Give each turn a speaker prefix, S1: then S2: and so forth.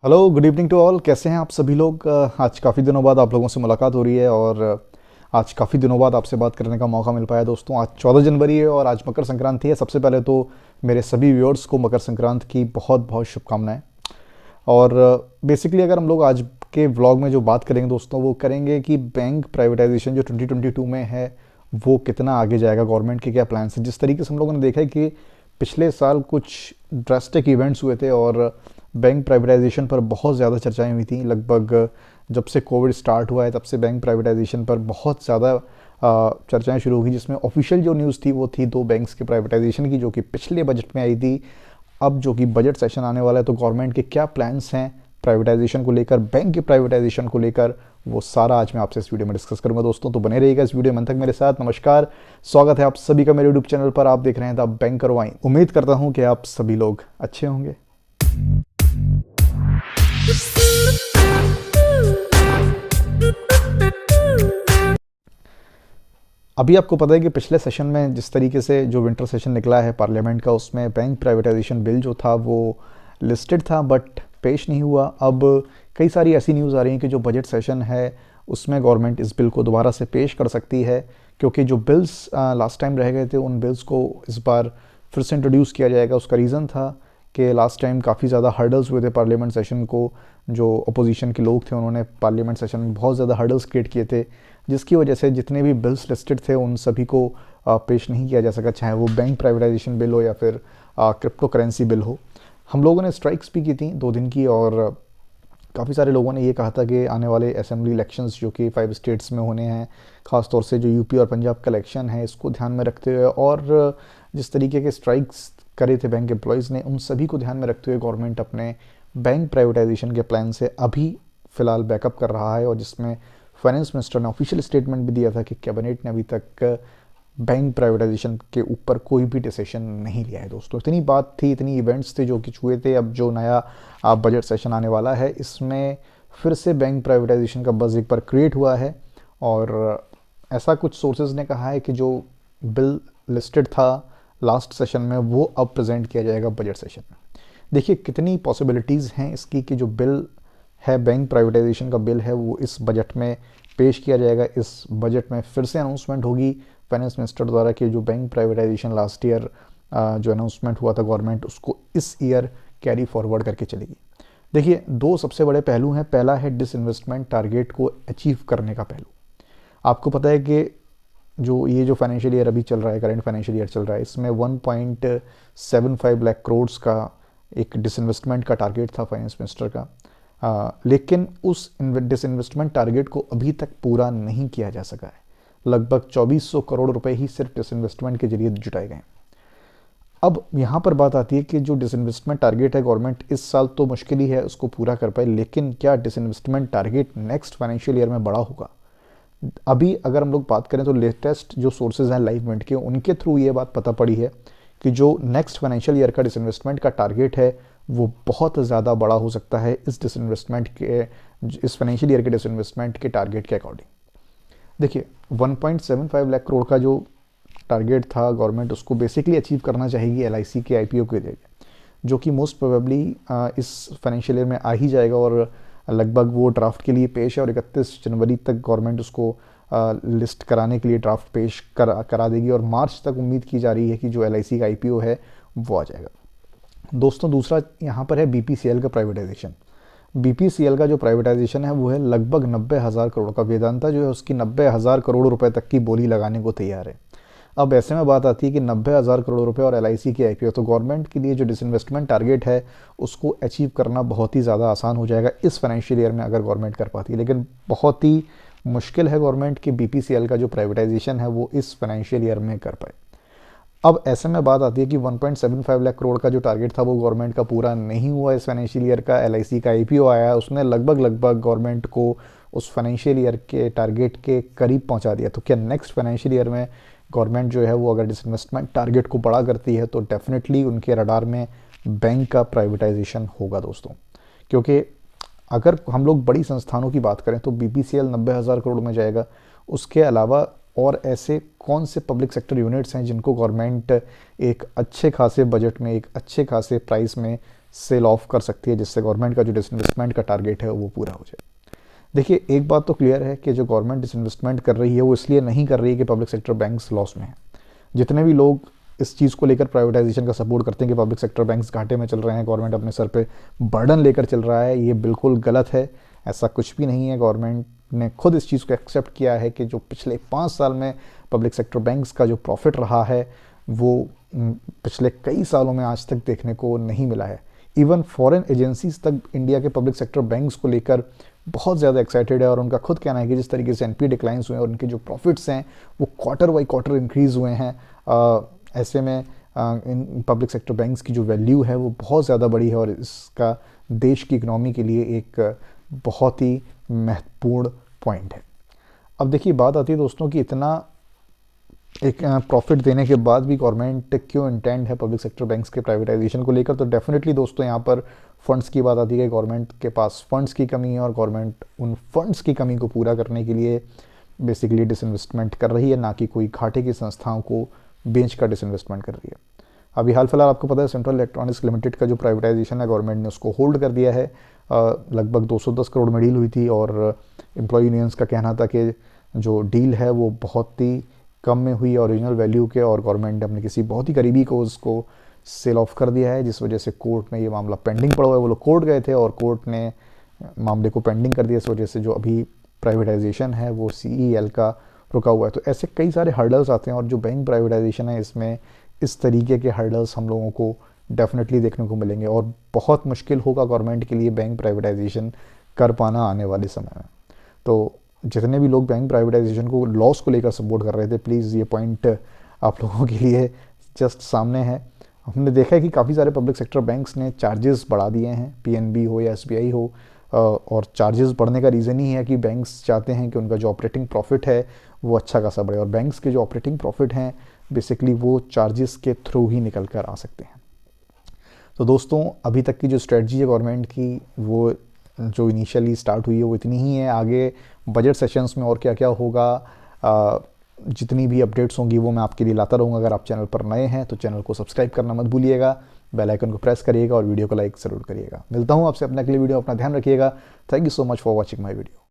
S1: Hello, good evening to all. कैसे हैं आप सभी लोग। आज काफ़ी दिनों बाद आप लोगों से मुलाकात हो रही है और आज काफ़ी दिनों बाद आपसे बात करने का मौका मिल पाया दोस्तों। आज 14 जनवरी है और आज मकर संक्रांति है। सबसे पहले तो मेरे सभी व्यूअर्स को मकर संक्रांति की बहुत बहुत शुभकामनाएं। और बेसिकली अगर हम लोग आज के व्लॉग में जो बात करेंगे दोस्तों, वो करेंगे कि बैंक प्राइवेटाइजेशन जो 2022 में है वो कितना आगे जाएगा, गवर्नमेंट के क्या प्लान्स हैं। जिस तरीके से हम लोगों ने देखा है कि पिछले साल कुछ ड्रास्टिक इवेंट्स हुए थे और बैंक प्राइवेटाइजेशन पर बहुत ज़्यादा चर्चाएं हुई थी। लगभग जब से कोविड स्टार्ट हुआ है तब से बैंक प्राइवेटाइजेशन पर बहुत ज़्यादा चर्चाएं शुरू हुई, जिसमें ऑफिशियल जो न्यूज़ थी वो थी दो बैंक्स के प्राइवेटाइजेशन की, जो कि पिछले बजट में आई थी। अब जो कि बजट सेशन आने वाला है तो गवर्नमेंट के क्या प्लान्स हैं प्राइवेटाइजेशन को लेकर, बैंक के प्राइवेटाइजेशन को लेकर, वो सारा आज मैं आपसे इस वीडियो में डिस्कस करूंगा दोस्तों। तो बने रहिएगा इस वीडियो में तक मेरे साथ। नमस्कार, स्वागत है आप सभी का मेरे यूट्यूब चैनल पर। आप देख रहे हैं द बैंकर वाइन। उम्मीद करता हूं कि आप सभी लोग अच्छे होंगे। अभी आपको पता है कि पिछले सेशन में जिस तरीके से जो विंटर सेशन निकला है पार्लियामेंट का, उसमें बैंक प्राइवेटाइजेशन बिल जो था वो लिस्टेड था बट पेश नहीं हुआ। अब कई सारी ऐसी न्यूज़ आ रही हैं कि जो बजट सेशन है उसमें गवर्नमेंट इस बिल को दोबारा से पेश कर सकती है, क्योंकि जो बिल्स लास्ट टाइम रह गए थे उन बिल्स को इस बार फिर से इंट्रोड्यूस किया जाएगा। उसका रीज़न था कि लास्ट टाइम काफ़ी ज़्यादा हर्डल्स हुए थे पार्लियामेंट सेशन को। जो अपोजिशन के लोग थे उन्होंने पार्लियामेंट सेशन में बहुत ज़्यादा हर्डल्स क्रिएट किए थे, जिसकी वजह से जितने भी बिल्स लिस्टेड थे उन सभी को पेश नहीं किया जा सका, चाहे वो बैंक प्राइवेटाइजेशन बिल हो या फिर क्रिप्टो करेंसी बिल हो। हम लोगों ने स्ट्राइक्स भी की थी 2 दिन की, और काफ़ी सारे लोगों ने ये कहा था कि आने वाले असेंबली इलेक्शंस जो कि 5 स्टेट्स में होने हैं, ख़ासतौर से जो यूपी और पंजाब का इलेक्शन है, इसको ध्यान में रखते हुए और जिस तरीके के स्ट्राइक्स करे थे बैंक एम्प्लॉयज़ ने, उन सभी को ध्यान में रखते हुए गवर्नमेंट अपने बैंक प्राइवेटाइजेशन के प्लान से अभी फ़िलहाल बैकअप कर रहा है। और जिसमें फाइनेंस मिनिस्टर ने ऑफिशियल स्टेटमेंट भी दिया था कि कैबिनेट ने अभी तक बैंक प्राइवेटाइजेशन के ऊपर कोई भी डिसीजन नहीं लिया है दोस्तों। इतनी बात थी, इतनी इवेंट्स थे जो कि हुए थे। अब जो नया बजट सेशन आने वाला है इसमें फिर से बैंक प्राइवेटाइजेशन का बज़ एक बार क्रिएट हुआ है, और ऐसा कुछ सोर्सेज ने कहा है कि जो बिल लिस्टेड था लास्ट सेशन में वो अब प्रेजेंट किया जाएगा बजट सेशन में। देखिए कितनी पॉसिबिलिटीज़ हैं इसकी कि जो बिल है, बैंक प्राइवेटाइजेशन का बिल है, वो इस बजट में पेश किया जाएगा। इस बजट में फिर से अनाउंसमेंट होगी फाइनेंस मिनिस्टर द्वारा कि जो बैंक प्राइवेटाइजेशन लास्ट ईयर जो अनाउंसमेंट हुआ था गवर्नमेंट उसको इस ईयर कैरी फॉरवर्ड करके चलेगी। देखिए दो सबसे बड़े पहलू हैं। पहला है डिसइन्वेस्टमेंट टारगेट को अचीव करने का पहलू। आपको पता है कि जो फाइनेंशियल ईयर अभी चल रहा है, करंट फाइनेंशियल ईयर चल रहा है, इसमें 1.75 लाख करोड़ का एक डिसइन्वेस्टमेंट का टारगेट था फाइनेंस मिनिस्टर का। लेकिन उस डिसइन्वेस्टमेंट टारगेट को अभी तक पूरा नहीं किया जा सका है। लगभग 2400 करोड़ रुपए ही सिर्फ डिसइन्वेस्टमेंट के जरिए जुटाए गए। अब यहाँ पर बात आती है कि जो डिसइन्वेस्टमेंट टारगेट है गवर्नमेंट इस साल तो मुश्किल ही है उसको पूरा कर पाए, लेकिन क्या disinvestment target next financial year में बड़ा होगा? अभी अगर हम लोग बात करें तो लेटेस्ट जो सोर्सेज हैं लाइव मिंट के, उनके थ्रू ये बात पता पड़ी है कि जो नेक्स्ट फाइनेंशियल ईयर का डिसइन्वेस्टमेंट का टारगेट है वो बहुत ज़्यादा बड़ा हो सकता है इस फाइनेंशियल ईयर के डिसइन्वेस्टमेंट के टारगेट के अकॉर्डिंग। देखिए 1.75 लाख करोड़ का जो टारगेट था गवर्नमेंट उसको बेसिकली अचीव करना चाहेगी एलआईसी के आईपीओ के जरिए, जो कि मोस्ट प्रोबेबली इस फाइनेंशियल ईयर में आ ही जाएगा। और लगभग वो ड्राफ्ट के लिए पेश है और 31 जनवरी तक गवर्नमेंट उसको लिस्ट कराने के लिए ड्राफ्ट पेश करा देगी, और मार्च तक उम्मीद की जा रही है कि जो एलआईसी का आईपीओ है वो आ जाएगा दोस्तों। दूसरा यहाँ पर है बीपीसीएल का प्राइवेटाइजेशन। बीपीसीएल का जो प्राइवेटाइजेशन है वो है लगभग 90,000 करोड़ का। वेदांता जो है उसकी 90,000 करोड़ रुपए तक की बोली लगाने को तैयार है। अब ऐसे में बात आती है कि 90,000 करोड़ रुपए और एलआईसी की आईपीओ, तो गवर्नमेंट के लिए जो डिसइन्वेस्टमेंट टारगेट है उसको अचीव करना बहुत ही ज़्यादा आसान हो जाएगा इस फाइनेंशियल ईयर में अगर गवर्नमेंट कर पाती है। लेकिन बहुत ही मुश्किल है गवर्नमेंट की बीपीसीएल का जो प्राइवेटाइजेशन है वो इस फाइनेंशियल ईयर में कर पाए। अब ऐसे में बात आती है कि 1.75 लाख करोड़ का जो टारगेट था वो गवर्नमेंट का पूरा नहीं हुआ इस फाइनेंशियल ईयर का। एलआईसी का आईपीओ आया, उसने लगभग गवर्नमेंट को उस फाइनेंशियल ईयर के टारगेट के करीब पहुंचा दिया। तो क्या नेक्स्ट फाइनेंशियल ईयर में गवर्नमेंट जो है वो अगर डिसइन्वेस्टमेंट टारगेट को बड़ा करती है तो डेफिनेटली उनके रडार में बैंक का प्राइवेटाइजेशन होगा दोस्तों। क्योंकि अगर हम लोग बड़ी संस्थानों की बात करें तो बीपीसीएल 90,000 करोड़ में जाएगा। उसके अलावा और ऐसे कौन से पब्लिक सेक्टर यूनिट्स हैं जिनको गवर्नमेंट एक अच्छे खासे बजट में, एक अच्छे खासे प्राइस में सेल ऑफ कर सकती है, जिससे गवर्नमेंट का जो डिसइन्वेस्टमेंट का टारगेट है वो पूरा हो जाए। देखिए, एक बात तो क्लियर है कि जो गवर्नमेंट डिसइन्वेस्टमेंट कर रही है वो इसलिए नहीं कर रही है कि पब्लिक सेक्टर बैंक्स लॉस में हैं। जितने भी लोग इस चीज़ को लेकर प्राइवेटाइजेशन का सपोर्ट करते हैं कि पब्लिक सेक्टर बैंक्स घाटे में चल रहे हैं, गवर्नमेंट अपने सर पे बर्डन लेकर चल रहा है, ये बिल्कुल गलत है। ऐसा कुछ भी नहीं है। गवर्नमेंट ने खुद इस चीज़ को एक्सेप्ट किया है कि जो पिछले 5 साल में पब्लिक सेक्टर बैंक्स का जो प्रॉफिट रहा है वो पिछले कई सालों में आज तक देखने को नहीं मिला है। इवन फॉरेन एजेंसीज तक इंडिया के पब्लिक सेक्टर बैंक्स को लेकर बहुत ज़्यादा एक्साइटेड है, और उनका खुद कहना है कि जिस तरीके से एनपी डिक्लाइंस हुए हैं और उनके जो प्रॉफिट्स हैं वो क्वार्टर बाई क्वार्टर इंक्रीज़ हुए हैं, ऐसे में इन पब्लिक सेक्टर बैंक्स की जो वैल्यू है वो बहुत ज़्यादा बड़ी है, और इसका देश की इकनॉमी के लिए एक बहुत ही महत्वपूर्ण पॉइंट है। अब देखिए, बात आती है दोस्तों कि इतना एक प्रॉफिट देने के बाद भी गवर्नमेंट क्यों इंटेंड है पब्लिक सेक्टर बैंक्स के प्राइवेटाइजेशन को लेकर। तो डेफिनेटली दोस्तों यहाँ पर फंड्स की बात आती है कि गवर्नमेंट के पास फंड्स की कमी है, और गवर्नमेंट उन फंड्स की कमी को पूरा करने के लिए बेसिकली डिसइन्वेस्टमेंट कर रही है, ना कि कोई घाटे की संस्थाओं को बेच कर डिसइन्वेस्टमेंट कर रही है। अभी हाल फिलहाल आपको पता है सेंट्रल इलेक्ट्रॉनिक्स लिमिटेड का जो प्राइवेटाइजेशन है गवर्नमेंट ने उसको होल्ड कर दिया है। लगभग 210 करोड़ में डील हुई थी, और एम्प्लॉय यूनियंस का कहना था कि जो डील है वो बहुत ही कम में हुई ओरिजिनल वैल्यू के, और गवर्नमेंट ने अपने किसी बहुत ही करीबी को उसको सेल ऑफ कर दिया है, जिस वजह से कोर्ट में ये मामला पेंडिंग पड़ा हुआ है। वो लोग कोर्ट गए थे और कोर्ट ने मामले को पेंडिंग कर दिया, इस वजह से जो अभी प्राइवेटाइजेशन है वो CEL का रुका हुआ है। तो ऐसे कई सारे हर्डल्स आते हैं, और जो बैंक प्राइवेटाइजेशन है इसमें इस तरीके के हर्डल्स हम लोगों को डेफिनेटली देखने को मिलेंगे, और बहुत मुश्किल होगा गवर्नमेंट के लिए बैंक प्राइवेटाइजेशन कर पाना आने वाले समय में। तो जितने भी लोग बैंक प्राइवेटाइजेशन को लॉस को लेकर सपोर्ट कर रहे थे, प्लीज़ ये पॉइंट आप लोगों के लिए जस्ट सामने है। हमने देखा है कि काफ़ी सारे पब्लिक सेक्टर बैंक्स ने चार्जेस बढ़ा दिए हैं, PNB हो या SBI हो, और चार्जेस बढ़ने का रीज़न ही है कि बैंक्स चाहते हैं कि उनका जो ऑपरेटिंग प्रॉफिट है वो अच्छा खासा बढ़े, और बैंक्स के जो ऑपरेटिंग प्रॉफिट हैं बेसिकली वो चार्जेस के थ्रू ही निकल कर आ सकते हैं। तो दोस्तों, अभी तक की जो स्ट्रेटजी है गवर्नमेंट की वो जो इनिशियली स्टार्ट हुई है वो इतनी ही है। आगे बजट सेशंस में और क्या क्या होगा, जितनी भी अपडेट्स होंगी वो मैं आपके लिए लाता रहूँगा। अगर आप चैनल पर नए हैं तो चैनल को सब्सक्राइब करना मत भूलिएगा, बेल आइकन को प्रेस करिएगा और वीडियो को लाइक ज़रूर करिएगा। मिलता हूँ आपसे अपने अगले वीडियो, अपना ध्यान रखिएगा। Thank you so much for watching my video.